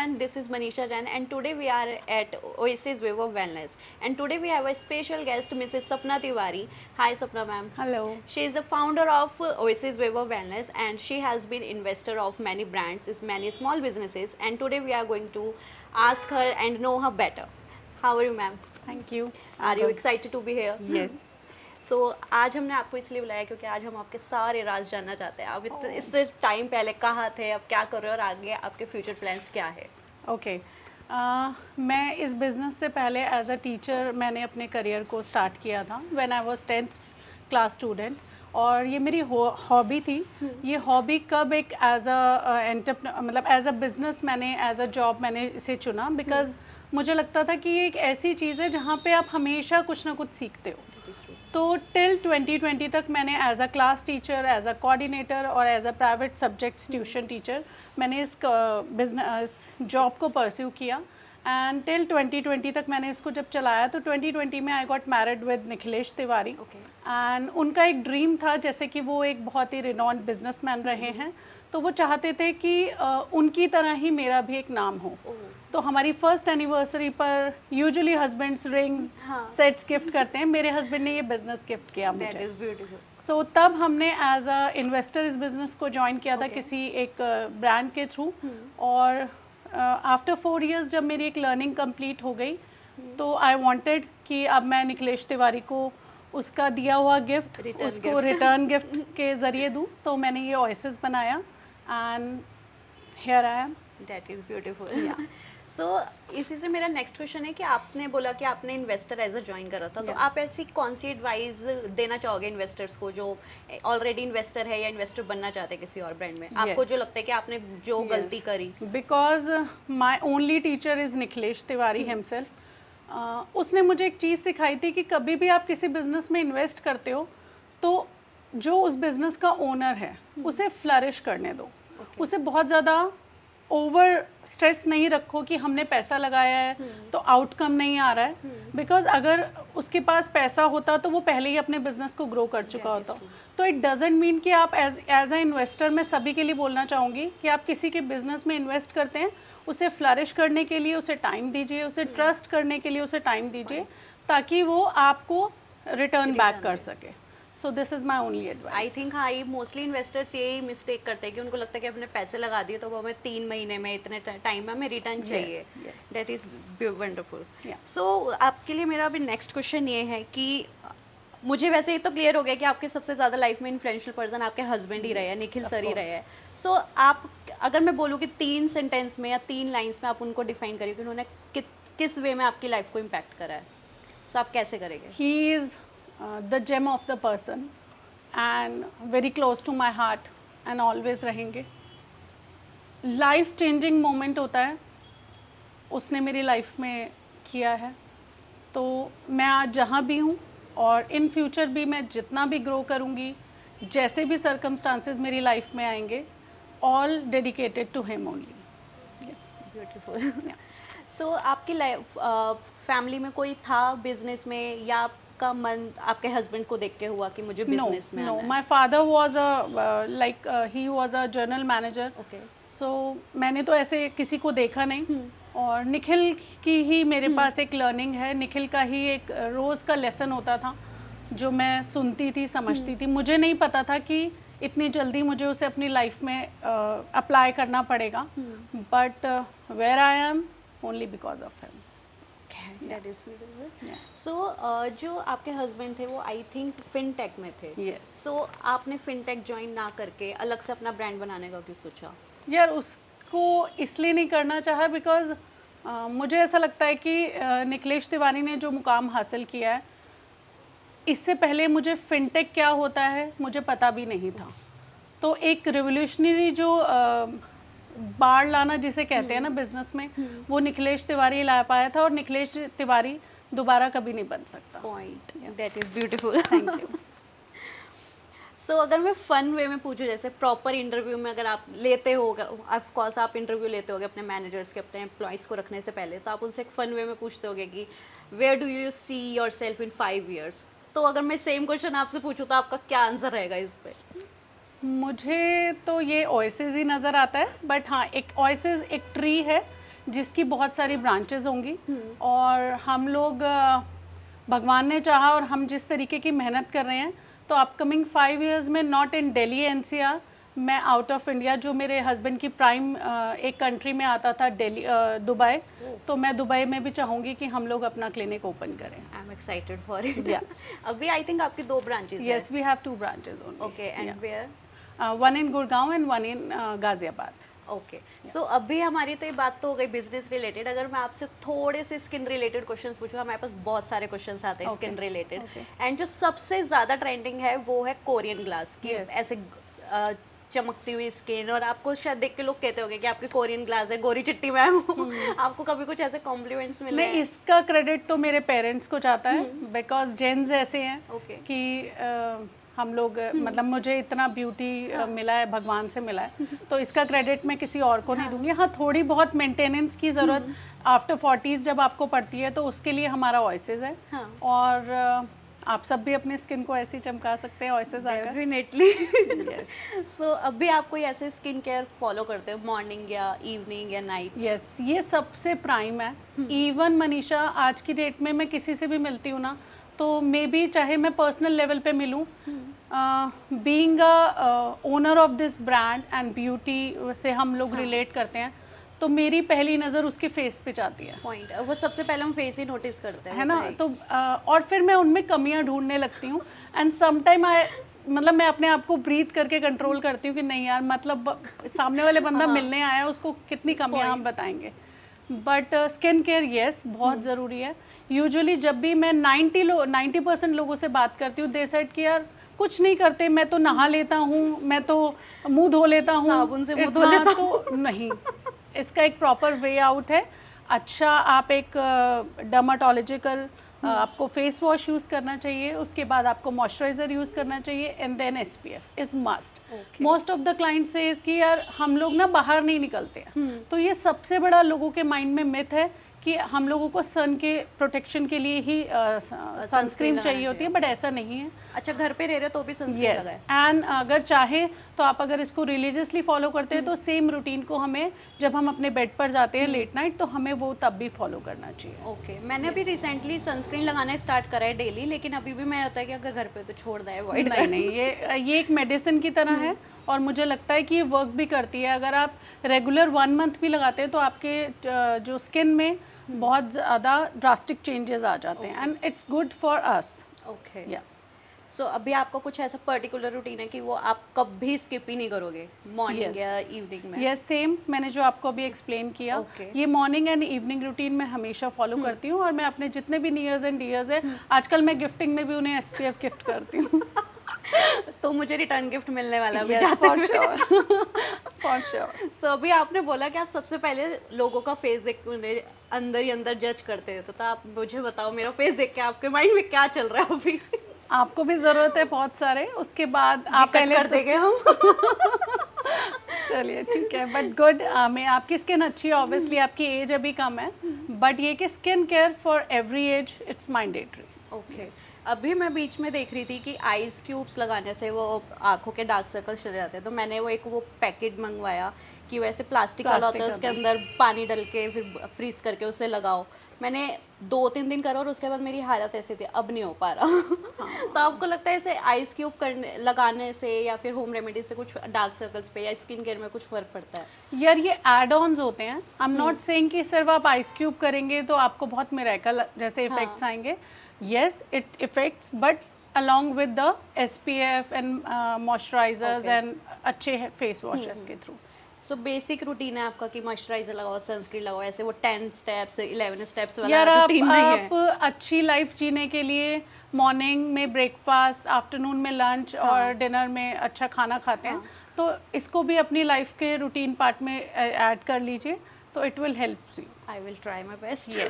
everyone, this is Manisha Jain and today we are at Oasis Wave of Wellness and today we have a special guest Mrs. Sapna Tiwari. Hi Sapna ma'am. Hello. She is the founder of Oasis Wave of Wellness and she has been investor of many brands, many small businesses and today we are going to ask her and know her better. How are you ma'am? Thank you. Are you excited to be here? Yes. सो आज हमने आपको इसलिए बुलाया क्योंकि आज हम आपके सारे राज जानना चाहते हैं. आप इससे टाइम पहले कहाँ थे, अब क्या कर रहे हो और आगे आपके फ्यूचर प्लान्स क्या है? ओके. मैं इस बिज़नेस से पहले एज अ टीचर मैंने अपने करियर को स्टार्ट किया था when I was 10th class student और ये मेरी हॉबी थी. ये हॉबी कब एक एज अ मतलब एज अ बिज़नेस मैंने एज अ जॉब मैंने इसे चुना बिकॉज मुझे लगता था कि ये एक ऐसी चीज़ है जहाँ पे आप हमेशा कुछ ना कुछ सीखते हो. तो टिल 2020 तक मैंने as a class teacher, as a coordinator और as a private subjects tuition teacher मैंने इस बिजनेस जॉब को परस्यू किया एंड टिल 2020 तक मैंने इसको जब चलाया तो 2020 में I got married with Nikhilesh Tiwari and उनका एक ड्रीम था जैसे कि वो एक बहुत ही रिनॉन्ड बिजनेसमैन रहे हैं तो वो चाहते थे कि उनकी तरह ही मेरा भी एक नाम हो. तो हमारी फर्स्ट एनिवर्सरी पर usually husbands rings sets gift करते हैं. मेरे हस्बैंड ने ये बिजनेस गिफ्ट किया मुझे. सो तब हमने एज अ इन्वेस्टर इस बिजनेस को ज्वाइन किया था किसी एक ब्रांड के थ्रू और आफ्टर 4 years जब मेरी एक लर्निंग कंप्लीट हो गई तो आई वांटेड कि अब मैं निखिलेश तिवारी को उसका दिया हुआ गिफ्ट उसको रिटर्न गिफ्ट के ज़रिए दूँ. तो मैंने ये ओएसिस बनाया and here I am. That is beautiful. So इसी से मेरा नेक्स्ट क्वेश्चन है कि आपने बोला कि आपने इन्वेस्टर एज अ ज्वाइन करा था तो आप ऐसी कौन सी एडवाइस देना चाहोगे इन्वेस्टर्स को जो ऑलरेडी इन्वेस्टर है या इन्वेस्टर बनना चाहते हैं किसी और ब्रांड में? आपको जो लगता है कि आपने जो गलती करी? Because my only teacher is Nikhilesh Tiwari himself. उसने मुझे एक चीज़ सिखाई थी कि कभी भी आप किसी बिजनेस में इन्वेस्ट करते हो तो जो उस बिजनेस का ओनर है उसे फ्लरिश करने दो. उसे बहुत ज़्यादा ओवर स्ट्रेस नहीं रखो कि हमने पैसा लगाया है तो आउटकम नहीं आ रहा है. बिकॉज अगर उसके पास पैसा होता तो वो पहले ही अपने बिजनेस को ग्रो कर चुका होता. तो इट डजेंट मीन कि आप एज अ इन्वेस्टर मैं सभी के लिए बोलना चाहूँगी कि आप किसी के बिजनेस में इन्वेस्ट करते हैं उसे फ्लरिश करने के लिए उसे टाइम दीजिए, उसे ट्रस्ट करने के लिए उसे टाइम दीजिए ताकि वो आपको रिटर्न बैक कर सके. So this is my only advice. I think हाँ, मोस्टली इन्वेस्टर्स यही मिस्टेक करते हैं कि उनको लगता है कि अपने पैसे लगा दिए तो वो हमें 3 महीने में इतने टाइम में हमें रिटर्न चाहिए. That is wonderful. सो आपके लिए मेरा अभी नेक्स्ट क्वेश्चन ये है कि मुझे वैसे ये तो क्लियर हो गया कि आपके सबसे ज़्यादा लाइफ में इन्फ्लुएंशियल पर्सन आपके हस्बैंड ही रहे हैं, निखिल सर ही रहे हैं. सो आप अगर मैं बोलूँ कि 3 सेंटेंस में या 3 लाइन्स में आप उनको डिफाइन करिए कि उन्होंने किस वे में आपकी लाइफ को इम्पैक्ट करा है, सो आप कैसे करेंगे? He is the gem of the person and very close to my heart and always रहेंगे. लाइफ चेंजिंग मोमेंट होता है उसने मेरी लाइफ में किया है तो मैं आज जहाँ भी हूँ और इन फ्यूचर भी मैं जितना भी ग्रो करूँगी जैसे भी सर्कमस्टांसेस मेरी लाइफ में आएंगे all dedicated to him only. Beautiful. So आपकी लाइफ फैमिली में कोई था बिजनेस में या का मन आपके हस्बैंड को देख के हुआ कि मुझे बिजनेस में आना है? No, my father was a like he was a general manager. So मैंने तो ऐसे किसी को देखा नहीं और निखिल की ही मेरे पास एक लर्निंग है. निखिल का ही एक रोज़ का लेसन होता था जो मैं सुनती थी, समझती थी. मुझे नहीं पता था कि इतनी जल्दी मुझे उसे अपनी लाइफ में अप्लाई करना पड़ेगा but where I am only because of him. That is beautiful. So जो आपके हस्बैंड थे वो आई थिंक फिनटेक में थे. So आपने फिनटेक ज्वाइन ना करके अलग से अपना ब्रांड बनाने का क्यों सोचा? यार उसको इसलिए नहीं करना चाहा बिकॉज मुझे ऐसा लगता है कि निखिलेश तिवारी ने जो मुकाम हासिल किया है इससे पहले मुझे फिनटेक क्या होता है मुझे पता भी नहीं था. तो एक रिवोल्यूशनरी जो बाढ़ लाना जिसे कहते हैं ना बिजनेस में वो निखिलेश तिवारी ला पाया था और निखिलेश तिवारी दोबारा कभी नहीं बन सकता. Point. That is beautiful. Thank you. So अगर मैं फन वे में पूछूं जैसे प्रॉपर इंटरव्यू में अगर आप लेते होगे, ऑफ कोर्स आप इंटरव्यू लेते होगे अपने मैनेजर्स के, अपने एम्प्लॉयज़ को रखने से पहले, तो आप उनसे एक फन वे में पूछते होगे कि where do you see yourself in 5 years. तो अगर मैं सेम क्वेश्चन आपसे पूछूं तो आपका क्या आंसर रहेगा इस पर? मुझे तो ये ओएसिस ही नज़र आता है बट हाँ एक ओएसिस एक ट्री है जिसकी बहुत सारी ब्रांचेस होंगी, और हम लोग भगवान ने चाहा और हम जिस तरीके की मेहनत कर रहे हैं, तो अपकमिंग 5 इयर्स में नॉट इन दिल्ली एनसीआर, मैं आउट ऑफ इंडिया, जो मेरे हस्बैंड की प्राइम एक कंट्री में आता था, दिल्ली, दुबई, तो मैं दुबई में भी चाहूँगी कि हम लोग अपना क्लिनिक ओपन करें। I am excited for it. Yes. अभी आई थिंक आपकी 2 ब्रांचेस हैं। Yes, we have 2 branches only. Okay, and where? One in Gurgaon and one in Ghaziabad. Okay, so अभी हमारी तो ये बात तो हो गई बिजनेस रिलेटेड। अगर मैं आपसे थोड़े से स्किन रिलेटेड क्वेश्चंस पूछूं, हमारे पास बहुत सारे क्वेश्चंस आते हैं स्किन रिलेटेड, एंड जो सबसे ज़्यादा ट्रेंडिंग है वो है कोरियन ग्लास की। Yes. ऐसे चमकती हुई स्किन, और आपको शायद देख के लोग कहते होंगे कि आपकी कोरियन ग्लास है, गोरी चिट्टी मैम। आपको कभी कुछ ऐसे कॉम्प्लीमेंट्स मिले नहीं, हैं? इसका क्रेडिट तो मेरे पेरेंट्स को जाता है, बिकॉज जेन्स ऐसे हैं Okay. कि हम लोग मतलब मुझे इतना ब्यूटी मिला है, भगवान से मिला है, तो इसका क्रेडिट मैं किसी और को नहीं दूंगी। हाँ, थोड़ी बहुत मेंटेनेंस की ज़रूरत आफ्टर 40s जब आपको पड़ती है, तो उसके लिए हमारा ऑयसेस है। हाँ. और आप सब भी अपनी स्किन को ऐसे ही चमका सकते हैं ऑयसेस आकर। डेफिनेटली। यस, सो अभी आप कोई ऐसे स्किन केयर फॉलो करते हो मॉर्निंग या इवनिंग या नाइट? यस, ये सबसे प्राइम है। इवन मनीषा, आज की डेट में मैं किसी से भी मिलती हूँ ना, तो मे बी चाहे मैं पर्सनल लेवल पे मिलूँ, being a owner of this brand and beauty से हम लोग रिलेट करते हैं, तो मेरी पहली नज़र उसके फेस पे जाती है। पॉइंट, वो सबसे पहले हम फेस ही नोटिस करते हैं, है ना, तो और फिर मैं उनमें कमियां ढूंढने लगती हूँ, एंड समटाइम मतलब मैं अपने आप को ब्रीथ करके कंट्रोल करती हूँ कि नहीं यार, मतलब सामने वाले बंदा मिलने आया है, उसको कितनी कमियां हम बताएंगे। बट स्किन केयर येस, बहुत ज़रूरी है। यूजुअली जब भी मैं 90% लोगों से बात करती हूँ, दे सेड कि यार कुछ नहीं करते, मैं तो नहा लेता हूँ, मैं तो मुंह धो लेता हूँ, साबुन से मुंह It's धो लेता not, तो नहीं, इसका एक प्रॉपर वे आउट है। अच्छा, आप एक डर्माटोलॉजिकल आपको फेस वॉश यूज़ करना चाहिए, उसके बाद आपको मॉइस्चराइज़र यूज़ करना चाहिए, and then SPF is must. Most of the client says कि यार हम लोग ना बाहर नहीं निकलते हैं, तो ये सबसे बड़ा लोगों के माइंड में मिथ है कि हम लोगों को सन के प्रोटेक्शन के लिए ही सनस्क्रीन चाहिए होती है, बट ऐसा नहीं है। अच्छा, घर पे रह रहे हो तो भी सनस्क्रीन यस, लगाए? एंड अगर चाहे तो आप अगर इसको रिलीजियसली फॉलो करते हैं, तो सेम रूटीन को हमें जब हम अपने बेड पर जाते हैं लेट नाइट, तो हमें वो तब भी फॉलो करना चाहिए। ओके, मैंने अभी रिसेंटली सनस्क्रीन लगाना स्टार्ट करा है डेली, लेकिन अभी भी मैं होता है कि अगर घर पे तो छोड़ दें, अवॉइड नहीं नहीं, ये एक मेडिसिन की तरह है, और मुझे लगता है कि ये वर्क भी करती है। अगर आप रेगुलर 1 मंथ भी लगाते हैं, तो आपके जो स्किन में बहुत ज़्यादा ड्रास्टिक चेंजेस आ जाते हैं, and it's good for us. Okay, या सो अभी आपका कुछ ऐसा पर्टिकुलर रूटीन है कि वो आप कभी स्किप ही नहीं करोगे मॉर्निंग या इवनिंग में? यस, सेम मैंने जो आपको अभी एक्सप्लेन किया, Okay. ये मॉर्निंग एंड इवनिंग रूटीन में हमेशा फॉलो करती हूँ, और मैं अपने जितने भी नियर्स एंड डियर्स है, आजकल मैं गिफ्टिंग में भी उन्हें SPF गिफ्ट करती हूँ। तो मुझे रिटर्न गिफ्ट मिलने वाला है अभी Yes, जाते for हुए। sure, for sure. सो अभी आपने बोला कि आप सबसे पहले लोगों का फेस देख के उन्हें अंदर ही अंदर जज करते हैं, तो आप मुझे बताओ, मेरा फेस देख के आपके माइंड में क्या चल रहा है अभी? आपको भी ज़रूरत है बहुत सारे, उसके बाद आप पहले कर देंगे हम। चलिए ठीक है, बट गुड। मैं आपकी स्किन अच्छी है, ऑब्वियसली आपकी एज अभी कम है, बट ये कि skin care for every age it's mandatory. Okay, अभी मैं बीच में देख रही थी कि आइस क्यूब्स लगाने से वो आंखों के डार्क सर्कल्स चले जाते हैं, तो मैंने वो पैकेट मंगवाया कि वैसे प्लास्टिक वाला होता है, उसके अंदर पानी डाल के फिर फ्रीज करके उसे लगाओ। मैंने 2-3 दिन करा और उसके बाद मेरी हालत ऐसी थी, अब नहीं हो पा रहा। तो आपको लगता है ऐसे आइस क्यूब लगाने से या फिर होम रेमेडी से कुछ डार्क सर्कल्स पे या स्किन केयर में कुछ फ़र्क पड़ता है? यार, ये एड ऑन्स होते हैं। आई एम नॉट सेइंग कि सिर्फ आप आइस क्यूब करेंगे तो आपको बहुत मिरेकल जैसे इफेक्ट्स आएंगे। Yes, it effects, but along with the SPF and moisturizers and अच्छे फेस वॉशेस के थ्रू। सो बेसिक रूटीन है आपका कि मॉइस्चराइजर लगाओ, सनस्क्रीन लगाओ, ऐसे वो 10 स्टेप्स 11 स्टेप्स वाला यार, रूटीन नहीं है? आप अच्छी लाइफ जीने के लिए मॉर्निंग में ब्रेकफास्ट, आफ्टरनून में लंच और डिनर में अच्छा खाना खाते हैं, तो इसको भी अपनी लाइफ के रूटीन पार्ट में ऐड कर लीजिए, तो it will help you. I will try my best.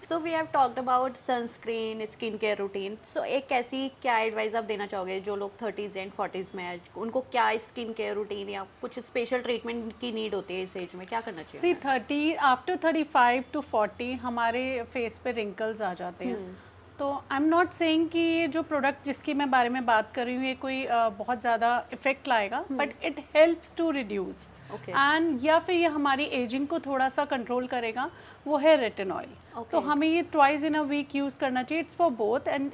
So we have talked about sunscreen, skin care routine. So एक ऐसी क्या एडवाइस आप देना चाहोगे जो लोग 30s एंड 40s में है, उनको क्या स्किन केयर रूटीन या कुछ स्पेशल ट्रीटमेंट की नीड होती है इस एज में, क्या करना चाहिए? सी 30 आफ्टर 35 to 40 हमारे फेस पे रिंकल्स आ जाते हैं, तो आई एम नॉट सेइंग कि ये जो प्रोडक्ट जिसकी मैं बारे में बात कर रही हूँ ये कोई बहुत ज़्यादा इफ़ेक्ट लाएगा, but it helps to reduce and या फिर ये हमारी एजिंग को थोड़ा सा कंट्रोल करेगा, वो है रेटिनॉइल। तो हमें ये twice in a week use करना चाहिए। It's for both and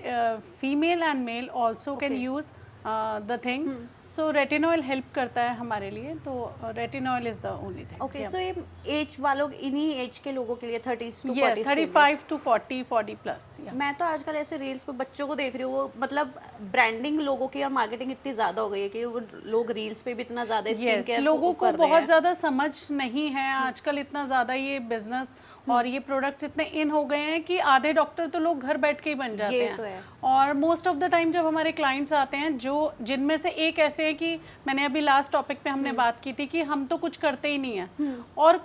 female and male also can use the thing. So retinol help करता है हमारे लिए, तो retinol is the only thing. Okay, so ये एज वालों, इन्हीं एज के लोगों के लिए 30 to 40 35 to 40 प्लस। मैं तो आजकल ऐसे रील्स पे बच्चों को देख रही हूँ, वो मतलब ब्रांडिंग लोगों की और मार्केटिंग इतनी ज़्यादा हो गई है कि वो लोग रील्स पे भी इतना ज़्यादा स्किन केयर लोगों को बहुत ज़्यादा समझ नहीं है आजकल, इतना ज़्यादा ये बिजनेस और ये प्रोडक्ट्स इतने इन हो गए हैं कि आधे डॉक्टर तो लोग घर बैठ के ही बन जाते हैं। तो है। और मोस्ट ऑफ द टाइम जब हमारे क्लाइंट्स आते हैं, जो जिनमें से एक ऐसे है कि मैंने अभी लास्ट टॉपिक पे हमने बात की थी कि हम तो कुछ करते ही नहीं है, और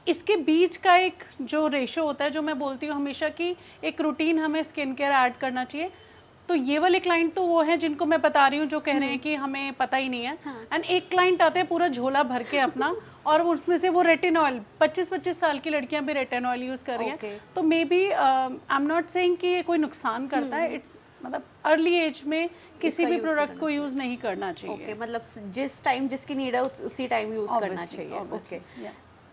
इसके बीच का एक जो रेशो होता है, जो मैं बोलती हूँ हमेशा कि एक रूटीन हमें स्किन केयर ऐड करना चाहिए। तो ये वाले क्लाइंट तो वो हैं जिनको मैं बता रही हूँ, जो कह रहे हैं कि हमें पता ही नहीं है, एंड एक क्लाइंट आते हैं पूरा झोला भर के अपना, और उसमें से वो रेटिनॉइल 25-25 साल की लड़कियां भी रेटिनॉइल यूज़ कर रही हैं। तो maybe I am not saying कि ये कोई नुकसान करता है, इट्स मतलब अर्ली एज में किसी भी प्रोडक्ट को यूज़ नहीं करना चाहिए। मतलब जिस टाइम जिसकी नीड है उसी टाइम यूज़ करना चाहिए। ओके,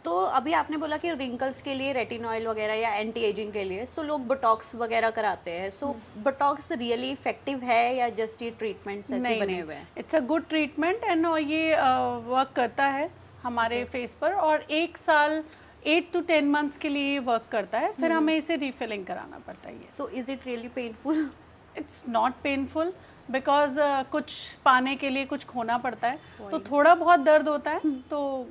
तो अभी आपने बोला कि रिंकल्स के लिए रेटिनॉइल वगैरह या एंटी एजिंग के लिए सो लोग बोटॉक्स वगैरह कराते हैं। सो बोटॉक्स रियली इफेक्टिव है या जस्ट ये ट्रीटमेंट्स ऐसे बने हुए हैं? It's a good treatment and ये वर्क करता है हमारे फेस पर, और 1 साल 8 to 10 मंथ्स के लिए वर्क करता है, फिर हमें इसे रिफिलिंग कराना पड़ता है। So is it really painful? It's not painful because कुछ पाने के लिए कुछ खोना पड़ता है, तो थोड़ा बहुत दर्द होता है, तो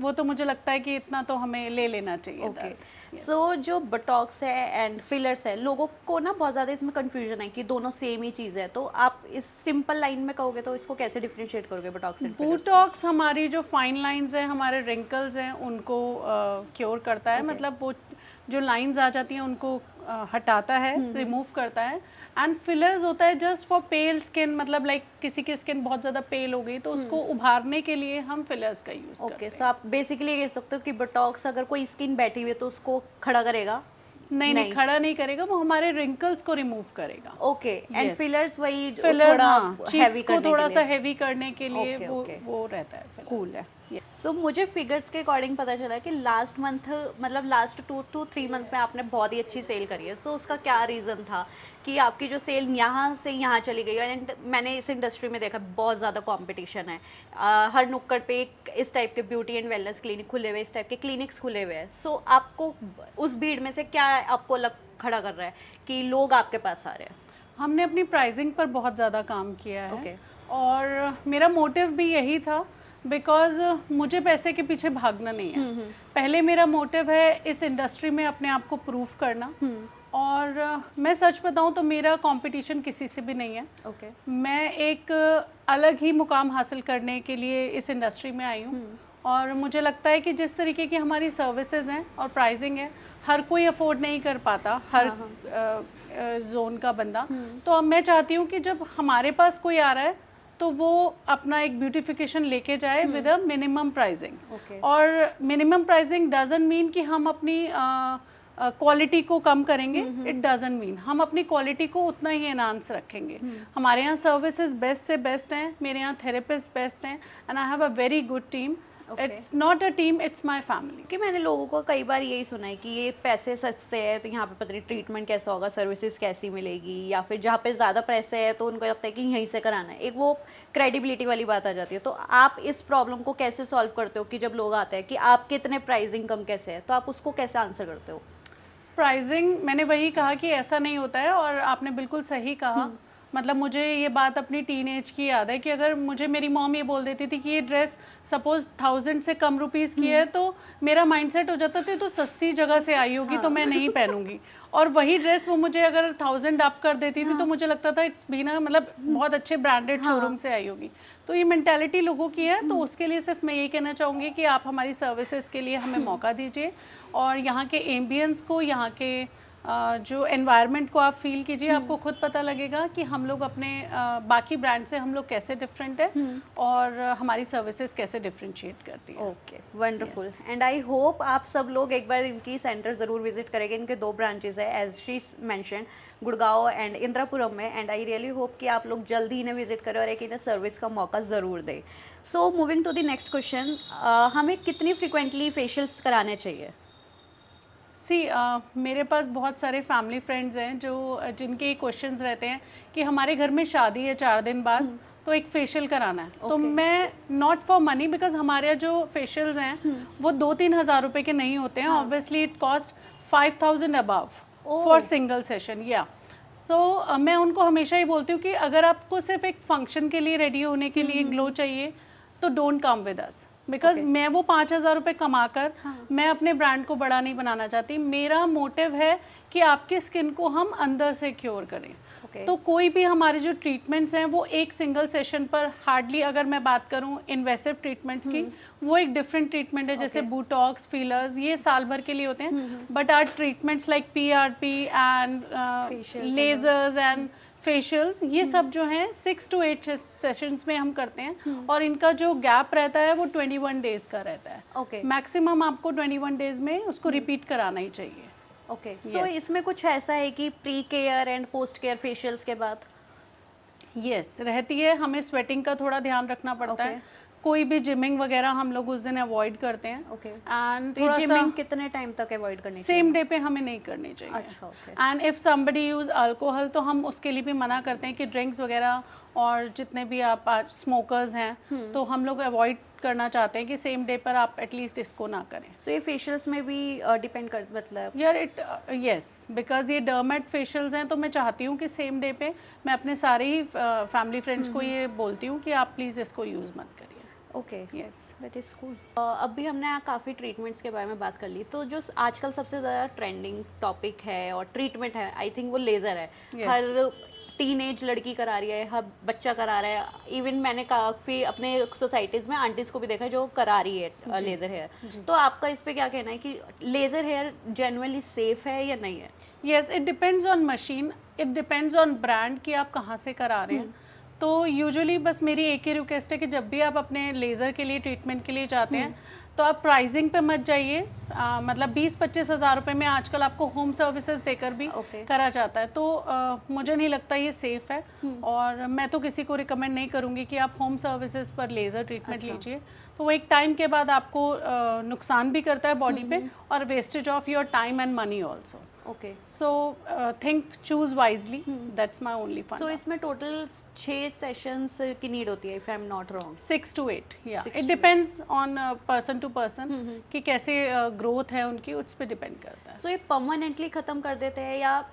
वो तो मुझे लगता है कि इतना तो हमें ले लेना चाहिए। ओके, सो जो बोटॉक्स है एंड फिलर्स है, लोगों को ना बहुत ज़्यादा इसमें कंफ्यूजन है कि दोनों सेम ही चीज़ है, तो आप इस सिंपल लाइन में कहोगे तो इसको कैसे डिफरेंशिएट करोगे बोटॉक्स एंड फिलर्स? बोटॉक्स हमारी जो फाइन लाइंस हैं, हमारे रिंकल्स हैं, उनको क्योर करता है। मतलब वो जो लाइंस आ जाती हैं उनको हटाता है, रिमूव करता है। एंड फिलर्स होता है जस्ट फॉर पेल स्किन, मतलब लाइक किसी की स्किन बहुत ज़्यादा पेल हो गई तो उसको उभारने के लिए हम फिलर्स का यूज़ करते हैं। ओके, सो आप बेसिकली कह सकते हो कि बोटॉक्स अगर कोई स्किन बैठी हुई है तो उसको खड़ा करेगा? नहीं, खड़ा नहीं करेगा, वो हमारे रिंकल्स को रिमूव करेगा। ओके, एंड फिलर्स वही फिलर्स थोड़ा हेवी को थोड़ा सा हेवी करने के लिए वो रहता है। कूल है। सो मुझे फिगर्स के अकॉर्डिंग पता चला कि लास्ट मंथ मतलब लास्ट 2 to 3 मंथ्स में आपने बहुत ही अच्छी सेल करी है। सो उसका क्या रीज़न था कि आपकी जो सेल यहाँ से यहाँ चली गई? एंड मैंने इस इंडस्ट्री में देखा बहुत ज़्यादा कंपटीशन है, हर नुक्कड़ पे इस टाइप के ब्यूटी एंड वेलनेस क्लिनिक खुले हुए, इस टाइप के क्लिनिक्स खुले हुए हैं। सो आपको उस भीड़ में से क्या आपको खड़ा कर रहा है कि लोग आपके पास आ रहे हैं? हमने अपनी प्राइसिंग पर बहुत ज़्यादा काम किया है। Okay. और मेरा मोटिव भी यही था, बिकॉज मुझे पैसे के पीछे भागना नहीं है। पहले मेरा मोटिव है इस इंडस्ट्री में अपने आप को प्रूव करना, और मैं सच बताऊं तो मेरा कंपटीशन किसी से भी नहीं है। Okay. मैं एक अलग ही मुकाम हासिल करने के लिए इस इंडस्ट्री में आई हूँ, और मुझे लगता है कि जिस तरीके की हमारी सर्विसेज हैं और प्राइसिंग है, हर कोई अफोर्ड नहीं कर पाता, हर जोन का बंदा। तो अब मैं चाहती हूँ कि जब हमारे पास कोई आ रहा है तो वो अपना एक ब्यूटिफिकेशन लेके जाए विद अ मिनिमम प्राइसिंग। और मिनिमम प्राइसिंग डजंट मीन कि हम अपनी क्वालिटी को कम करेंगे, इट डजंट मीन हम अपनी क्वालिटी को उतना ही एनहांस रखेंगे। हमारे यहाँ सर्विसेज बेस्ट से बेस्ट हैं, मेरे यहाँ थेरेपिस्ट बेस्ट हैं, and I have a very good team. It's not a team, it's my family. कि मैंने लोगों को कई बार यही सुना है कि ये पैसे सस्ते हैं तो यहाँ पे पता नहीं ट्रीटमेंट कैसा होगा, सर्विसेज कैसी मिलेगी, या फिर जहाँ पे ज़्यादा पैसे है तो उनको लगता है कि यहीं से कराना है। एक वो क्रेडिबिलिटी वाली बात आ जाती है। तो आप इस प्रॉब्लम को कैसे सॉल्व करते हो कि जब लोग आते हैं कि आप कितने प्राइसिंग कम कैसे है, तो आप उसको कैसे आंसर करते हो? प्राइसिंग मैंने वही कहा कि ऐसा नहीं होता है, और आपने बिल्कुल सही कहा। मतलब मुझे ये बात अपनी टीनेज की याद है कि अगर मुझे मेरी मॉम ये बोल देती थी कि ये ड्रेस सपोज 1000 से कम रुपीस की है, तो मेरा माइंडसेट हो जाता था तो सस्ती जगह से आई होगी तो मैं नहीं पहनूंगी। और वही ड्रेस वो मुझे अगर 1000 अप कर देती थी तो मुझे लगता था इट्स बीना मतलब बहुत अच्छे ब्रांडेड शोरूम से आई होगी। तो ये मेंटालिटी लोगों की है। तो उसके लिए सिर्फ मैं यही कहना चाहूँगी कि आप हमारी सर्विसेज के लिए हमें मौका दीजिए, और यहाँ के एम्बियंस को, यहाँ के जो एनवायरनमेंट को आप फील कीजिए, आपको खुद पता लगेगा कि हम लोग अपने बाकी ब्रांड से हम लोग कैसे डिफरेंट है और हमारी सर्विसेज कैसे डिफरेंशिएट करती है। Okay, wonderful. And I hope आप सब लोग एक बार इनकी सेंटर ज़रूर विजिट करेंगे। इनके 2 ब्रांचेस है as she mention, Gurgaon and Indirapuram में। एंड आई रियली होप कि आप लोग जल्दी इन्हें विजिट करें और एक इन्हें सर्विस का मौका ज़रूर दें। So moving to the next question, हमें कितनी फ्रिक्वेंटली फेशियल्स कराने चाहिए? मेरे पास बहुत सारे फैमिली फ्रेंड्स हैं जिनके क्वेश्चंस रहते हैं कि हमारे घर में शादी है 4 दिन बाद, तो एक फेशियल कराना है। तो मैं नॉट फॉर मनी, बिकॉज हमारे जो फेशियल्स हैं वो 2-3 हज़ार रुपये के नहीं होते हैं। Obviously it cost 5,000 above for single session. या सो मैं उनको हमेशा ही बोलती हूँ कि अगर आपको सिर्फ एक फंक्शन के लिए रेडी होने के लिए ग्लो चाहिए तो don't come with us, because मैं वो 5,000 रुपये कमा कर मैं अपने ब्रांड को बड़ा नहीं बनाना चाहती। मेरा मोटिव है कि आपकी स्किन को हम अंदर से क्योर करें। तो कोई भी हमारे जो ट्रीटमेंट्स हैं वो एक सिंगल सेशन पर हार्डली, अगर मैं बात करूं इन्वेसिव ट्रीटमेंट्स की, वो एक डिफरेंट ट्रीटमेंट है। जैसे बूटॉक्स, फीलर्स, ये साल भर के लिए होते हैं। But are treatments like PRP and lasers and facials, ये सब जो हैं 6 to 8 सेशंस में हम करते हैं। और इनका जो गैप रहता है वो 21 डेज का रहता है। मैक्सिमम आपको 21 डेज में उसको रिपीट कराना ही चाहिए। ओके, सो इसमें कुछ ऐसा है कि pre care and post care facials के बाद? यस, रहती है। हमें स्वेटिंग का थोड़ा ध्यान रखना पड़ता है। कोई भी जिमिंग वगैरह हम लोग उस दिन अवॉइड करते हैं। एंड तो जिमिंग कितने टाइम तक अवॉइड करनी चाहिए? सेम डे पे हमें नहीं करनी चाहिए। अच्छा, and if somebody use alcohol, तो हम उसके लिए भी मना करते हैं कि ड्रिंक्स वगैरह और जितने भी आप आज स्मोकर्स हैं तो हम लोग अवॉइड करना चाहते हैं कि सेम डे पर आप एटलीस्ट इसको ना करें। सो ये फेशियल्स में भी डिपेंड कर, मतलब यार यस, बिकॉज ये डर्मेट फेशियल्स हैं तो मैं चाहती हूँ कि सेम डे पे मैं अपने सारे ही फैमिली फ्रेंड्स को ये बोलती हूँ कि आप प्लीज़ इसको यूज़ मत करिए। Okay, yes, that is cool. अभी हमने काफ़ी ट्रीटमेंट्स के बारे में बात कर ली, तो जो आजकल सबसे ज़्यादा ट्रेंडिंग टॉपिक है और ट्रीटमेंट है, आई थिंक वो लेज़र है। हर टीनेज लड़की करा रही है, हर बच्चा करा रहा है। इवन मैंने काफ़ी अपने सोसाइटीज़ में आंटीज़ को भी देखा है जो करा रही है लेज़र हेयर। तो आपका इस पे क्या कहना है कि लेज़र हेयर जेन्युइनली सेफ है या नहीं है? Yes, it depends on machine, it depends on brand कि आप कहाँ से करा रहे हैं। तो यूजुअली बस मेरी एक ही रिक्वेस्ट है कि जब भी आप अपने लेज़र के लिए ट्रीटमेंट के लिए जाते हैं तो आप प्राइसिंग पे मत जाइए। मतलब 20-25 हज़ार रुपये में आजकल आपको होम सर्विसेज देकर भी करा जाता है। तो मुझे नहीं लगता ये सेफ़ है। और मैं तो किसी को रिकमेंड नहीं करूँगी कि आप होम सर्विसेज पर लेज़र ट्रीटमेंट लीजिए। तो वो एक टाइम के बाद आपको नुकसान भी करता है बॉडी पे और wastage of your time and money also. Okay, so think choose wisely, that's my only फंडा। सो इसमें टोटल 6 सेशंस की नीड होती है, if I am not wrong? 6 to 8, या it depends on person to person कि कैसे ग्रोथ है उनकी, उस पर डिपेंड करता है। सो ये परमानेंटली खत्म कर देते हैं या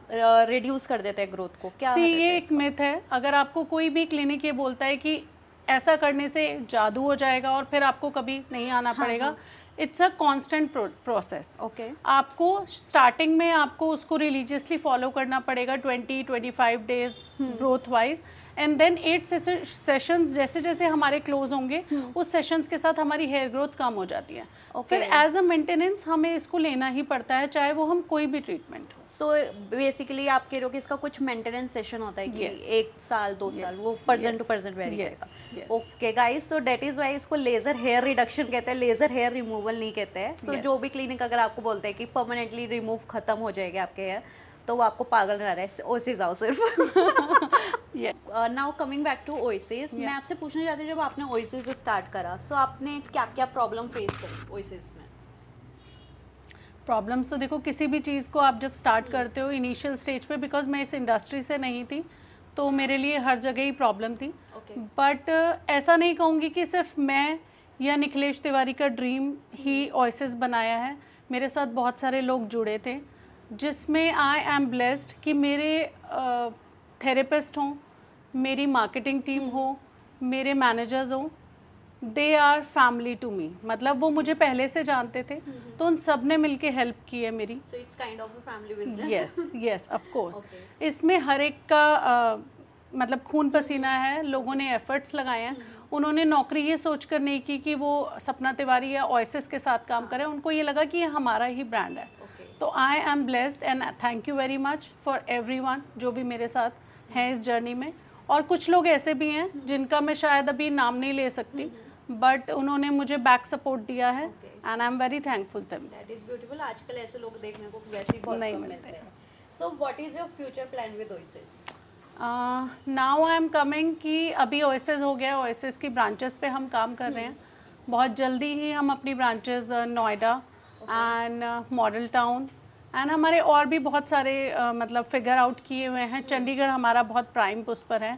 रिड्यूस कर देते हैं ग्रोथ को? क्या ये एक मिथ है। अगर आपको कोई भी क्लिनिक ये बोलता है कि ऐसा करने से जादू हो जाएगा और फिर आपको कभी नहीं आना पड़ेगा, it's a constant process. Okay, आपको स्टार्टिंग में आपको उसको रिलीजियसली फॉलो करना पड़ेगा 20-25 days growth wise, and then 8 sessions जैसे जैसे हमारे क्लोज होंगे उस सेशंस के साथ हमारी हेयर ग्रोथ कम हो जाती है। फिर एज अ मेंटेनेंस हमें इसको लेना ही पड़ता है, चाहे वो हम कोई भी ट्रीटमेंट हो। सो बेसिकली आप कह रहे हो कि इसका कुछ मेंटेनेंस सेशन होता है कि 1 साल 2 साल, वो पर्सन टू पर्सन वेरी करेगा। Okay guys, so that is why इसको लेजर हेयर रिडक्शन कहते हैं, लेजर हेयर रिमूवल नहीं कहते हैं। सो जो भी क्लिनिक अगर आपको बोलते हैं कि परमानेंटली रिमूव खत्म हो जाएंगे आपके हेयर, तो वो आपको पागल बना रहा है। ओसिस आओ सिर्फ। Now coming back to Oasis, मैं आपसे पूछना चाहती हूँ, जब आपने ओसिस स्टार्ट करा, सो आपने क्या क्या प्रॉब्लम फेस करी ओसिस में? प्रॉब्लम्स तो देखो, किसी भी चीज़ को आप जब स्टार्ट करते हो इनिशियल स्टेज पे, बिकॉज मैं इस इंडस्ट्री से नहीं थी तो मेरे लिए हर जगह ही प्रॉब्लम थी। बट ऐसा नहीं कहूँगी कि सिर्फ मैं या निखिलेश तिवारी का ड्रीम ही ओसिस बनाया है। मेरे साथ बहुत सारे लोग जुड़े थे, जिसमें आई एम ब्लेस्ड कि मेरे थेरेपिस्ट हों, मेरी मार्केटिंग टीम हो, मेरे मैनेजर्स हों, they are family to me. मतलब वो मुझे पहले से जानते थे, तो उन सब ने मिलके हेल्प की है मेरी। So it's kind of a family business. Yes of course. इसमें हर एक का मतलब खून पसीना है, लोगों ने एफर्ट्स लगाए हैं। उन्होंने नौकरी ये सोचकर नहीं की कि वो सपना तिवारी या ओसिस के साथ काम करें, उनको ये लगा कि ये हमारा ही ब्रांड है। तो I am blessed and thank you very much for everyone जो भी मेरे साथ हैं इस जर्नी में। और कुछ लोग ऐसे भी हैं जिनका मैं शायद अभी नाम नहीं ले सकती, बट उन्होंने मुझे बैक सपोर्ट दिया है and I am very thankful them. That is beautiful. आजकल ऐसे लोग देखने को वैसे ही बहुत नहीं कम मिलते मिलते हैं। So what is your future plan with oasis? Now I am coming कि अभी ओएसिस हो गया, ओएसिस की ब्रांचेस पे हम काम कर रहे हैं। बहुत जल्दी ही हम अपनी branches Noida and model town and हमारे और भी बहुत सारे मतलब फिगर आउट किए हुए हैं। चंडीगढ़ हमारा बहुत प्राइम उस पर है,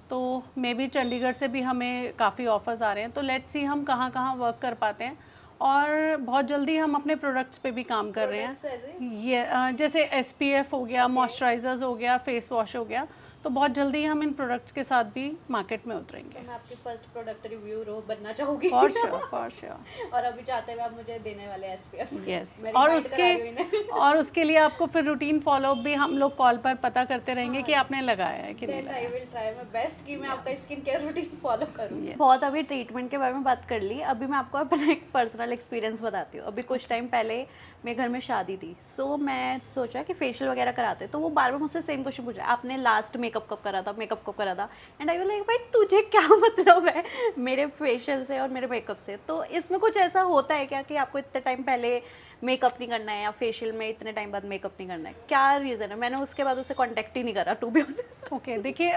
तो मे बी चंडीगढ़ से भी हमें काफ़ी ऑफर्स आ रहे हैं। तो लेट्स सी हम कहाँ कहाँ वर्क कर पाते हैं। और बहुत जल्दी हम अपने प्रोडक्ट्स पे भी काम कर रहे हैं। ये जैसे SPF हो गया, मॉइस्चराइजर्स हो गया, फेस वॉश हो गया, तो बहुत जल्दी हम इन प्रोडक्ट्स के साथ भी मार्केट में उतरेंगे। मैं आपकी फर्स्ट प्रोडक्ट रिव्यूअर बनना चाहूँगी। For sure. और अभी चाहते हुए आप मुझे देने वाले SPF। यस, मेरी और invite करा रही हूँ इन्हें। और उसके लिए आपको फिर रूटीन फॉलोअप भी हम लोग कॉल पर पता करते रहेंगे कि आपने लगाया है कि नहीं Then I लगाया। will try my best कि मैं आपका स्किन केयर रूटीन फॉलो करूँ। बहुत अभी ट्रीटमेंट के बारे में बात कर ली, अभी मैं आपको अपना एक पर्सनल एक्सपीरियंस बताती हूँ। अभी कुछ टाइम पहले मेरे घर में शादी थी, सो मैं सोचा कि फेशियल वगैरह कराते, तो वो बार बार मुझसे सेम क्वेश्चन पूछा, आपने लास्ट मेकअप कब करा था, मेकअप कब करा था। एंड आई वाज लाइक भाई तुझे क्या मतलब है मेरे फेशियल से और मेरे मेकअप से? तो इसमें कुछ ऐसा होता है क्या कि आपको इतने टाइम पहले मेकअप नहीं करना है या फेशियल में इतने टाइम बाद मेकअप नहीं करना है? क्या रीज़न है? मैंने उसके बाद उससे कांटेक्ट ही नहीं करा, टू बी ऑनेस्ट। ओके, देखिए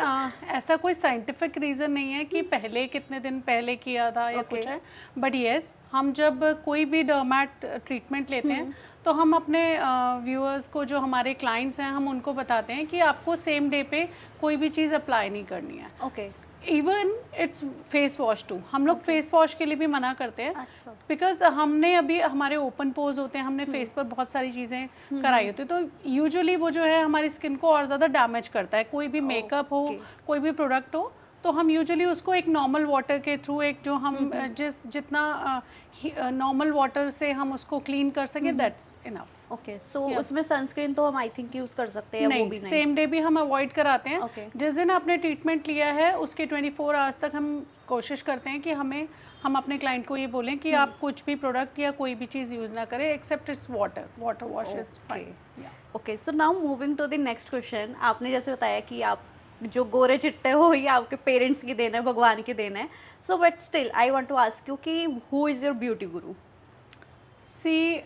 ऐसा कोई साइंटिफिक रीज़न नहीं है कि पहले कितने दिन पहले किया था या कुछ है, बट येस हम जब कोई भी डर्मैट ट्रीटमेंट लेते हैं तो हम अपने व्यूअर्स को, जो हमारे क्लाइंट्स हैं, हम उनको बताते हैं कि आपको सेम डे पे कोई भी चीज़ अप्लाई नहीं करनी है। Okay. Even it's face wash too, हम लोग फेस वॉश के लिए भी मना करते हैं अच्छा। बिकॉज हमने अभी हमारे ओपन पोज होते हैं, हमने फेस पर बहुत सारी चीज़ें कराई होती है, तो यूजुअली वो जो है हमारी स्किन को और ज़्यादा डैमेज करता है। कोई भी मेकअप हो, कोई भी प्रोडक्ट हो, तो हम यूजुअली उसको एक नॉर्मल वाटर के थ्रू, एक जो हम जितना नॉर्मल वाटर से हम उसको क्लीन कर सकें, दैट्स इनफ। ओके, सो उसमें सनस्क्रीन तो हम आई थिंक यूज कर सकते हैं, वो भी नहीं? सेम डे भी हम अवॉइड कराते हैं। Okay. जिस दिन आपने ट्रीटमेंट लिया है उसके 24 आवर्स तक हम कोशिश करते हैं कि हम अपने क्लाइंट को ये बोलें कि आप कुछ भी प्रोडक्ट या कोई भी चीज़ यूज़ ना करें except it's water wash is fine. Okay, so now moving to the next question. आपने जैसे बताया कि आप जो गोरे चिट्टे हो ये आपके पेरेंट्स की देन है, भगवान की देन है। So but still I want to ask you कि who is your beauty guru? See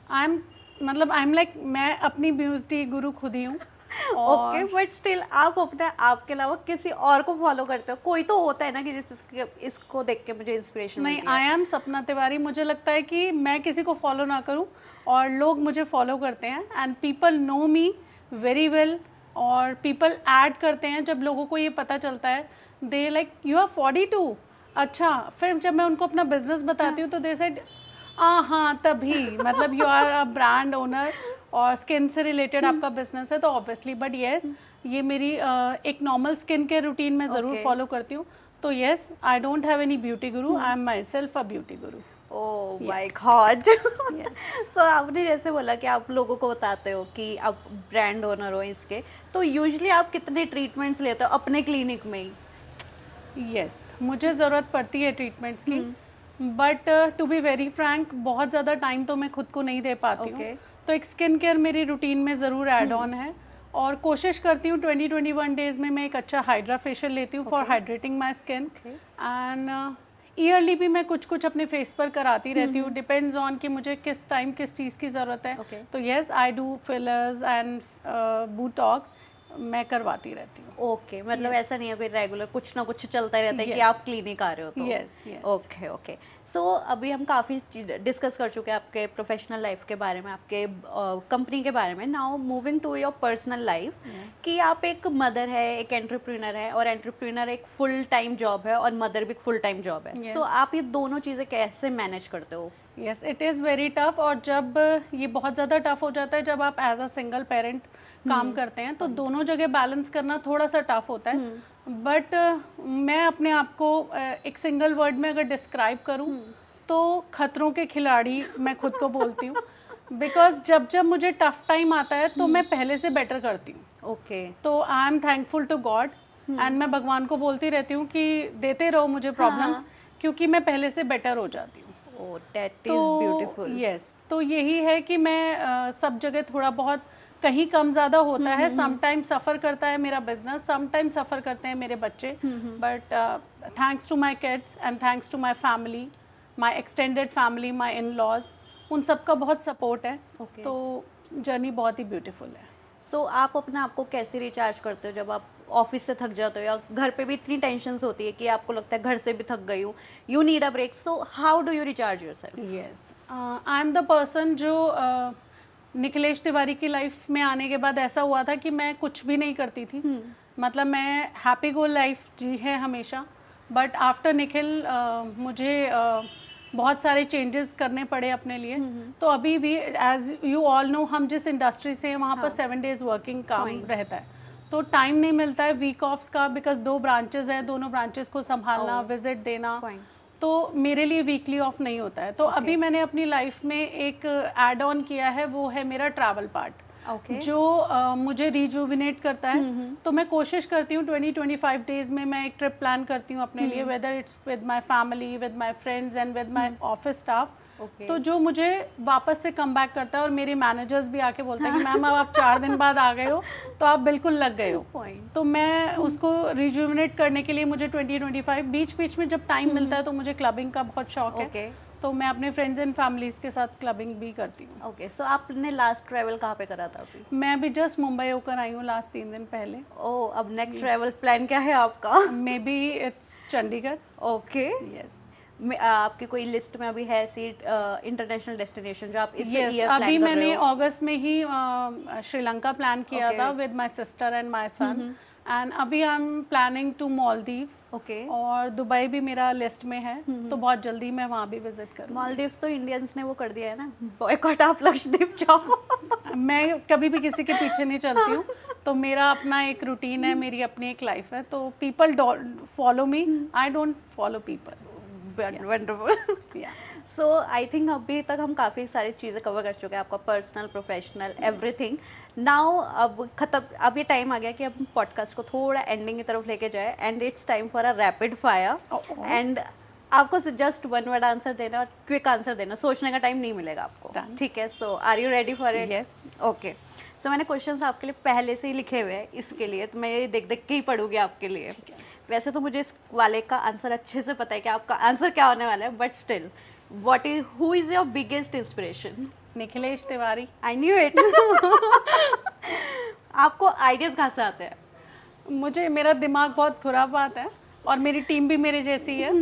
I am like, मैं अपनी ब्यूटी गुरु खुद ही हूँ। ओके, बट स्टिल आप अपने आप के अलावा किसी और को फॉलो करते हो? कोई तो होता है ना कि जिसके इसको देख के मुझे इंस्पिरेशन नहीं, आई एम सपना तिवारी। मुझे लगता है कि मैं किसी को फॉलो ना करूं और लोग मुझे फॉलो करते हैं and people know me very well, और पीपल ऐड करते हैं जब लोगों को ये पता चलता है, दे लाइक यू आर 42। अच्छा, फिर जब मैं उनको अपना बिजनेस बताती हूँ तो दे सेड हाँ तभी मतलब you are a brand owner और स्किन से रिलेटेड आपका बिजनेस है तो ऑब्वियसली। बट येस, ये मेरी एक नॉर्मल स्किन केयर रूटीन में ज़रूर फॉलो करती हूँ। तो yes, I don't have any beauty guru, I am myself a beauty guru. Oh my God. सो आपने जैसे बोला कि आप लोगों को बताते हो कि आप ब्रांड ओनर हो इसके, तो यूजुअली आप कितने ट्रीटमेंट्स लेते हो अपने क्लिनिक में ही? यस, मुझे ज़रूरत पड़ती है ट्रीटमेंट्स की, but to be very frank बहुत ज़्यादा टाइम तो मैं खुद को नहीं दे पाती हूँ। तो एक स्किन केयर मेरी रूटीन में ज़रूर ऐड ऑन है और कोशिश करती हूँ 20-21 डेज़ में मैं एक अच्छा हाइड्रा फेशियल लेती हूँ for hydrating my skin. And yearly भी मैं कुछ कुछ अपने फेस पर कराती रहती हूँ, डिपेंड्स ऑन कि मुझे किस टाइम किस चीज़ की ज़रूरत है। तो yes, I do fillers and Botox, मैं करवाती रहती हूँ। ओके, मतलब ऐसा नहीं है कोई रेगुलर, कुछ ना कुछ चलता ही रहता है कि आप क्लिनिक आ रहे हो तो? यस। Okay okay. सो अभी हम काफ़ी डिस्कस कर चुके हैं आपके प्रोफेशनल लाइफ के बारे में, आपके कंपनी के बारे में। Now moving to your personal life, कि आप एक मदर है, एक एंटरप्रेन्योर है, और एंटरप्रेन्योर एक फुल टाइम जॉब है और मदर भी एक फुल टाइम जॉब है। सो आप ये दोनों चीज़ें कैसे मैनेज करते हो? Yes, it is very tough, और जब ये बहुत ज़्यादा टफ हो जाता है जब आप एज अ सिंगल पेरेंट काम करते हैं, तो दोनों जगह बैलेंस करना थोड़ा सा टफ होता है। बट मैं अपने आप को एक सिंगल वर्ड में अगर डिस्क्राइब करूं तो खतरों के खिलाड़ी मैं खुद को बोलती हूँ, बिकॉज जब जब मुझे टफ टाइम आता है तो मैं पहले से बेटर करती हूँ। ओके। तो I am thankful to God and मैं भगवान को बोलती रहती हूँ कि देते रहो मुझे प्रॉब्लम्स, क्योंकि मैं पहले से बेटर हो जाती हूँ। Oh that is beautiful. Yes, तो यही है कि मैं सब जगह थोड़ा बहुत कहीं कम ज़्यादा होता है, समटाइम सफ़र करता है मेरा बिजनेस, समटाइम सफ़र करते हैं मेरे बच्चे, but thanks to my kids and thanks to my family, my extended family, my in laws, उन सब का बहुत सपोर्ट है। Okay. तो जर्नी बहुत ही ब्यूटीफुल है। सो आप अपने आप को कैसे रिचार्ज करते हो जब आप ऑफिस से थक जाते हो या घर पे भी इतनी टेंशन्स होती है कि आपको लगता है घर से भी थक गई हूँ, you need a break, so how do you recharge yourself? Yes, I am the person जो निखिलेश तिवारी की लाइफ में आने के बाद ऐसा हुआ था कि मैं कुछ भी नहीं करती थी, मतलब मैं हैप्पी गो लाइफ जी है हमेशा, बट आफ्टर निखिल मुझे बहुत सारे चेंजेस करने पड़े अपने लिए। तो अभी भी एज यू ऑल नो, हम जिस इंडस्ट्री से हैं वहाँ पर 7 डेज वर्किंग काम रहता है, तो टाइम नहीं मिलता है वीक ऑफ्स का, बिकॉज 2 ब्रांचेस हैं, दोनों ब्रांचेस को संभालना, विजिट देना, तो मेरे लिए वीकली ऑफ नहीं होता है। तो अभी मैंने अपनी लाइफ में एक ऐड ऑन किया है, वो है मेरा ट्रैवल पार्ट, जो मुझे रिजुविनेट करता है। तो मैं कोशिश करती हूँ 20-25 डेज में मैं एक ट्रिप प्लान करती हूँ अपने लिए, whether it's with my family, with my friends and with my office staff. तो जो मुझे वापस से कम बैक करता है, और मेरे मैनेजर्स भी आके बोलते हैं कि मैम अब आप 4 दिन बाद आ गए हो तो आप बिल्कुल लग गए हो। तो मैं उसको रिजुविनेट करने के लिए मुझे 20-25 बीच बीच में जब टाइम मिलता है तो मुझे क्लबिंग का बहुत शौक है, तो मैं अपने फ्रेंड्स एंड फैमिलीज के साथ क्लबिंग भी करती हूँ। ओके, सो आपने लास्ट ट्रैवल कहाँ पे करा था अभी? मैं अभी जस्ट मुंबई होकर आई हूँ लास्ट 3 दिन पहले। ओह, अब नेक्स्ट ट्रैवल प्लान क्या है आपका? May be it's Chandigarh. Okay, yes, आपकी कोई लिस्ट में अभी है सीट इंटरनेशनल डेस्टिनेशन जो आप इस ईयर यस, प्लान अभी कर मैंने रहे हो? अगस्त में ही श्रीलंका प्लान किया Okay. था with my sister and my son, and अभी I am planning to Maldives. Okay, और दुबई भी मेरा लिस्ट में है, तो बहुत जल्दी मैं वहाँ भी विजिट करूँगी। मालदीव्स तो इंडियंस ने वो कर दिया है ना, बॉयकॉट, आप लक्षद्वीप जाओ। मैं कभी भी किसी के पीछे नहीं चलती हूँ, तो मेरा अपना एक रूटीन है, मेरी अपनी एक लाइफ है, तो people follow me, I don't follow people. Wonderful. So I think अभी तक हम काफ़ी सारी चीज़ें कवर कर चुके हैं, आपका पर्सनल, प्रोफेशनल, एवरीथिंग। नाउ अब ये टाइम आ गया कि हम पॉडकास्ट को थोड़ा एंडिंग की तरफ लेके जाए, and it's time for a rapid fire. And आपको जस्ट 1 वर्ड आंसर देना और क्विक आंसर देना, सोचने का टाइम नहीं मिलेगा आपको, ठीक है? So are you ready for it? Yes. Okay, so मैंने क्वेश्चंस आपके लिए पहले से ही लिखे हुए हैं, इसके लिए तो मैं ये देख देख के ही पढ़ूंगी आपके लिए। वैसे तो मुझे इस वाले का आंसर अच्छे से पता है कि आपका आंसर क्या होने वाला है, but still, who is your biggest inspiration? Nikhilesh Tiwari. I knew it. आपको आइडियाज कहाँ से आते हैं? मुझे, मेरा दिमाग बहुत खुरापात है, और मेरी टीम भी मेरे जैसी है,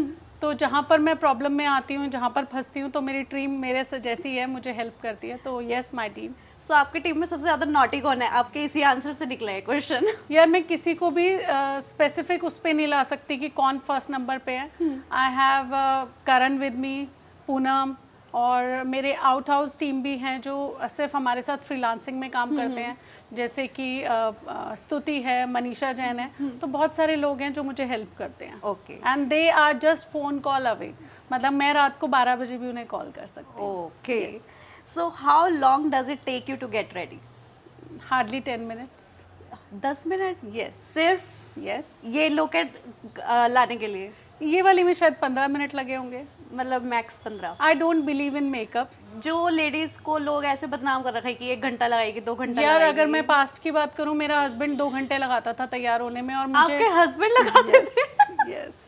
तो जहाँ पर मैं प्रॉब्लम में आती हूँ, जहाँ पर फंसती हूँ, तो मेरी टीम मेरे से जैसी है, मुझे हेल्प करती है, तो यस, माय टीम। सो आपकी टीम में सबसे ज़्यादा नॉटी कौन है? आपके इसी आंसर से निकला है क्वेश्चन। यार, मैं किसी को भी स्पेसिफिक उस पर नहीं ला सकती कि कौन फर्स्ट नंबर पे है। I have Karan with me, Poonam, और मेरे आउट हाउस टीम भी हैं जो सिर्फ हमारे साथ फ्रीलांसिंग में काम करते हैं, जैसे कि स्तुति है, मनीषा जैन है, तो बहुत सारे लोग हैं जो मुझे हेल्प करते हैं। Okay, and they are just phone call away, मतलब मैं रात को 12 बजे भी उन्हें कॉल कर सकती हूँ। Okay, so how long does it take you to get ready? Hardly 10 minutes. 10 minute? Yes, सिर्फ यस। ये लोकेट लाने के लिए? ये वाली में शायद 15 मिनट लगे होंगे, मतलब max 15? I don't believe in makeups. जो लेडीज को लोग ऐसे बदनाम कर रखा है कि 1 घंटा लगाएगी, 2 घंटा यार, लगाएगी। अगर मैं पास्ट की बात करूं, मेरा हस्बैंड 2 घंटे लगाता था तैयार होने में, और मुझे आपके हस्बैंड लगाते थे? यस।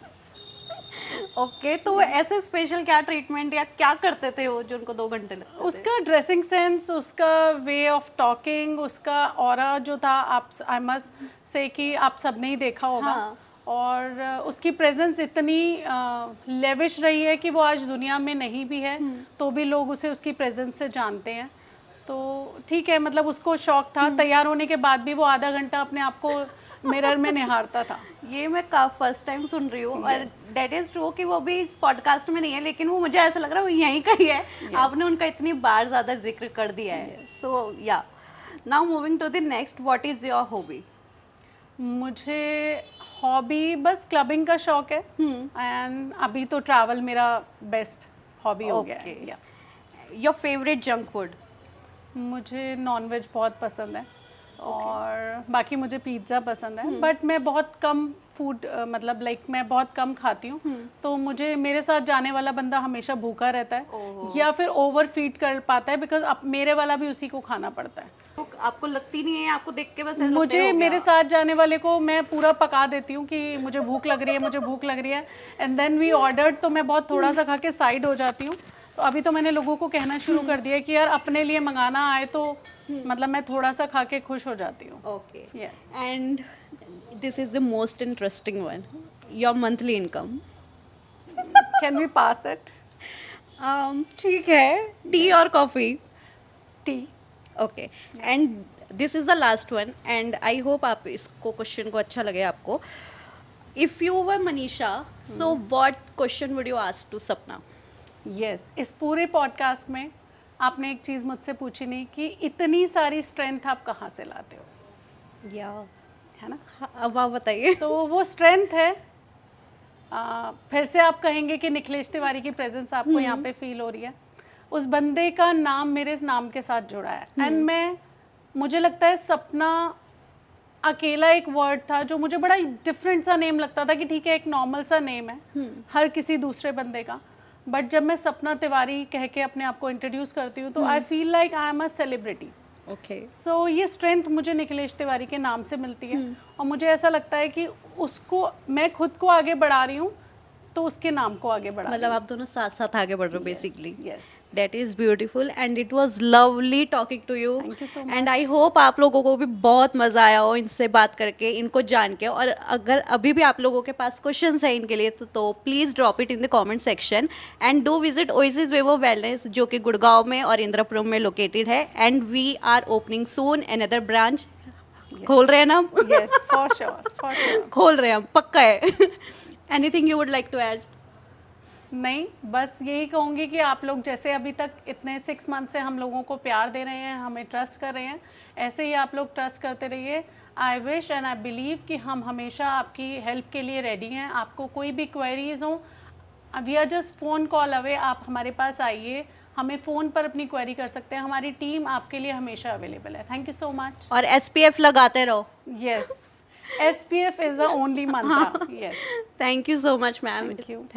ओके, तो वो ऐसे स्पेशल क्या ट्रीटमेंट या क्या करते थे वो जो उनको 2 घंटे लगते थे? उसका ड्रेसिंग सेंस, उसका वे ऑफ टॉकिंग, उसका ऑरा जो था, आप, आई मस्ट से कि आप सबने ही देखा होगा। हाँ। और उसकी प्रेजेंस इतनी लेविश रही है कि वो आज दुनिया में नहीं भी है, तो भी लोग उसे उसकी प्रेजेंस से जानते हैं। तो ठीक है, मतलब उसको शौक था, तैयार होने के बाद भी वो आधा घंटा अपने आप को मिरर में निहारता था। ये मैं फर्स्ट टाइम सुन रही हूँ, और दैट इज ट्रू कि वो भी इस पॉडकास्ट में नहीं है, लेकिन वो मुझे ऐसा लग रहा है वो यहीं का ही है। आपने उनका इतनी बार ज़्यादा जिक्र कर दिया है। So yeah, now moving to the next, what is your hobby? मुझे हॉबी बस क्लबिंग का शौक है, एंड अभी तो ट्रैवल मेरा बेस्ट हॉबी हो गया है। Your favourite junk food? मुझे नॉनवेज बहुत पसंद है, और बाकी मुझे पिज़्ज़ा पसंद है, बट मैं बहुत कम फूड मतलब लाइक मैं बहुत कम खाती हूँ, तो मुझे मेरे साथ जाने वाला बंदा हमेशा भूखा रहता है या फिर ओवर फीड कर पाता है, बिकॉज अब मेरे वाला भी उसी को खाना पड़ता है। तो आपको लगती नहीं है, आपको देख के बस ऐसा लगता है मुझे हो मेरे गया? साथ जाने वाले को मैं पूरा पका देती हूँ कि मुझे भूख लग रही है, मुझे भूख लग रही है, एंड देन वी ऑर्डर्ड, तो मैं बहुत थोड़ा सा खा के साइड हो जाती हूँ। तो अभी तो मैंने लोगों को कहना शुरू कर दिया कि यार अपने लिए मंगाना आए तो मतलब मैं थोड़ा सा खा के खुश हो जाती हूँ। Okay, Yes. And this is the most interesting one, your monthly income. Can we pass it? ठीक है, टी और coffee? Tea. Okay, and this is the last one, and I hope आप इसको क्वेश्चन को अच्छा लगे आपको। If you were Manisha, so what question would you ask to Sapna? Yes, इस पूरे पॉडकास्ट में आपने एक चीज़ मुझसे पूछी नहीं कि इतनी सारी स्ट्रेंथ आप कहाँ से लाते हो, या है ना? अब आप बताइए। तो वो स्ट्रेंथ है, फिर से आप कहेंगे कि निखिलेश तिवारी की प्रेजेंस आपको यहाँ पे फील हो रही है। उस बंदे का नाम मेरे इस नाम के साथ जुड़ा है, एंड मुझे लगता है सपना अकेला एक वर्ड था जो मुझे बड़ा डिफरेंट सा नेम लगता था कि ठीक है एक नॉर्मल सा नेम है हर किसी दूसरे बंदे का, बट जब मैं सपना तिवारी कह के अपने आप को इंट्रोड्यूस करती हूँ तो I feel like I am a celebrity. Okay, so ये स्ट्रेंथ मुझे निखिलेश तिवारी के नाम से मिलती है, और मुझे ऐसा लगता है कि उसको मैं खुद को आगे बढ़ा रही हूँ तो उसके नाम को आगे बढ़ा मतलब आप दोनों साथ साथ आगे बढ़ रहे हो basically. Yes. That is beautiful and it was lovely talking to you. Thank you so And I hope आप लोगों को भी बहुत मज़ा आया हो इनसे बात करके, इनको जान के। और अगर अभी भी आप लोगों के पास क्वेश्चंस हैं इनके लिए तो please drop it in the comment section, and do visit Oasis Vevo Wellness जो कि गुड़गांव में और इंद्रपुरम में लोकेटेड है, and we are opening soon another branch. खोल रहे हैं ना हम? Yes, for sure, for sure. खोल रहे हैं हम, पक्का है। Anything you would like to add? नहीं, बस यही कहूँगी कि आप लोग जैसे अभी तक इतने 6 मंथ से हम लोगों को प्यार दे रहे हैं, हमें ट्रस्ट कर रहे हैं, ऐसे ही आप लोग ट्रस्ट करते रहिए। I wish and I believe कि हम हमेशा आपकी हेल्प के लिए रेडी हैं। आपको कोई भी क्वेरीज हो, we are just phone call away, आप हमारे पास आइए, हमें फ़ोन पर अपनी क्वेरी कर सकते हैं, हमारी टीम आपके लिए हमेशा अवेलेबल है। Thank you so much. और SPF लगाते रहो। Yes, SPF is the only mantra. Yes, Thank you so much, ma'am. Thank you. Thank